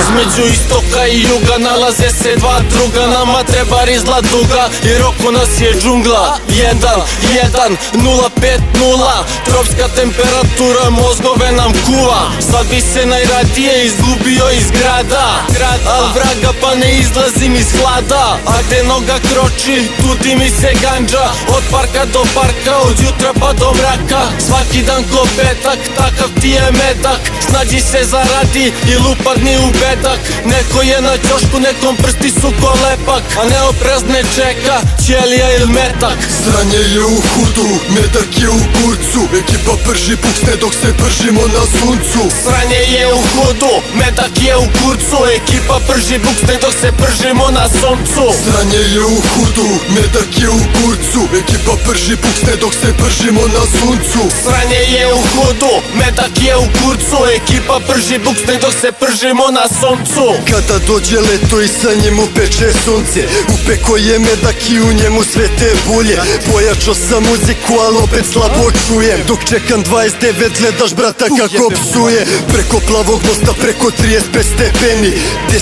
Između istoka i juga nalaze se dva druga. Nama treba rizla duga jer oko nas je džungla. 1-1-0-5-0. Tropska temperatura mozgove nam kuva. Sad bi se najradije izgubio iz grada, al vraga pa ne izlazim iz hlada. A gde noga kroči, tu dimi se ganđa. Od parka do parka, od jutra pa do mraka. Svaki dan ko petak, takav ti je metak. Snađi se zaradi i lupadni u bedak. Neko je na ćošku, nekom prsti su ko lepak. A neoprezne čeka, ćelija il metak. Sranje je u hudu, medak je u kurcu. Ekipa prži buksne dok se pržimo na suncu. Sranje je u hudu, medak je u kurcu. Ekipa prži buksne dok se pržimo na suncu. Sranje je u hudu, medak je u kurcu. Ekipa prži buksne dok se pržimo na suncu. Sranje je u hudu, medak je u kurcu. Ekipa prži buksne dok se pržimo na suncu. Kada dođe leto i sa njim upeče sunce, upeko je medak i u njemu sve te bulje. Pojačo sam muziku, al opet slabo čujem. Dok čekam 29 gledaš brata kako psuje. Preko plavog mosta, preko 35 stepeni.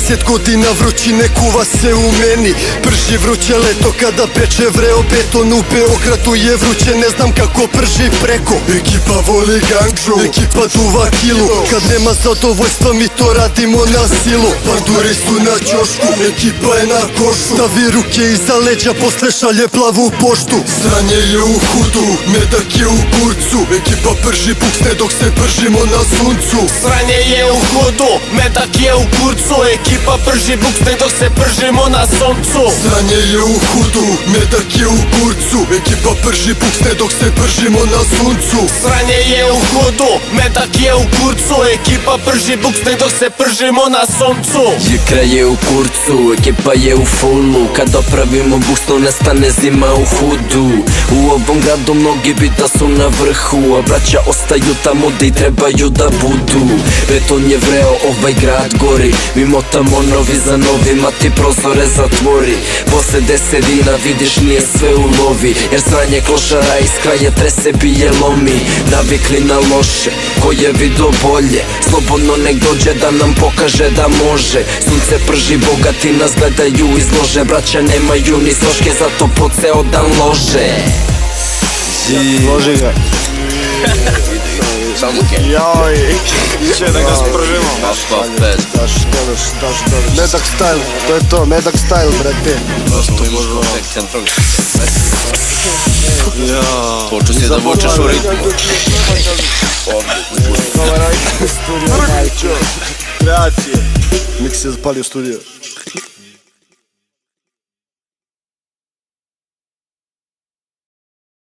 10 godina vrućine kuva se u meni. Prži vruće leto kada peče vreo beton. U Beogradu je vruće, ne znam kako prži preko. Ekipa voli gangžu, ekipa duva kilu. Kad nema zadovoljstva mi to radimo na silu. Panduri su na ćošku, ekipa je na košu. Stavi ruke iza leđa, posle šalje plavu poštu. Sranje je u hudu, medak je u kurcu. Ekipa prži buksne dok se pržimo na suncu. Sranje je u hudu, medak je u kurcu. Ekipa prži buksne dok se pržimo na suncu. Sranje je u hudu, medak je u kurcu. Ekipa prži buksne dok se pržimo na suncu. Sranje je u hudu, medak je u kurcu. Ekipa prži buksne dok se pržimo na suncu. Jekra je u kurcu, ekipa je u fullu. Kad opravimo buksnu nestane zima u hudu. U ovom gradu mnogi bi da su na vrhu, a braća ostaju tamo gde i trebaju da budu. Beton je vreo, ovaj grad gori. Mi motamo novi za novima, ti prozore zatvori. Posle 10 dina vidiš nije sve u lovi, jer sranje klošara iz kraja trese bije lomi. Navikli na loše, ko je vidio bolje, slobodno nek dođe da nam pokaže da može. Sunce prži, bogati nas gledaju iz lože. Braća nemaju ni sloške, zato po ceo dan lože. Loži ga. Joj, će da ga spržimo. Daš, medak style, to je to, medak style, brate. Poču si da vučeš u ritmu. Grazie. Mix se zapalio studio.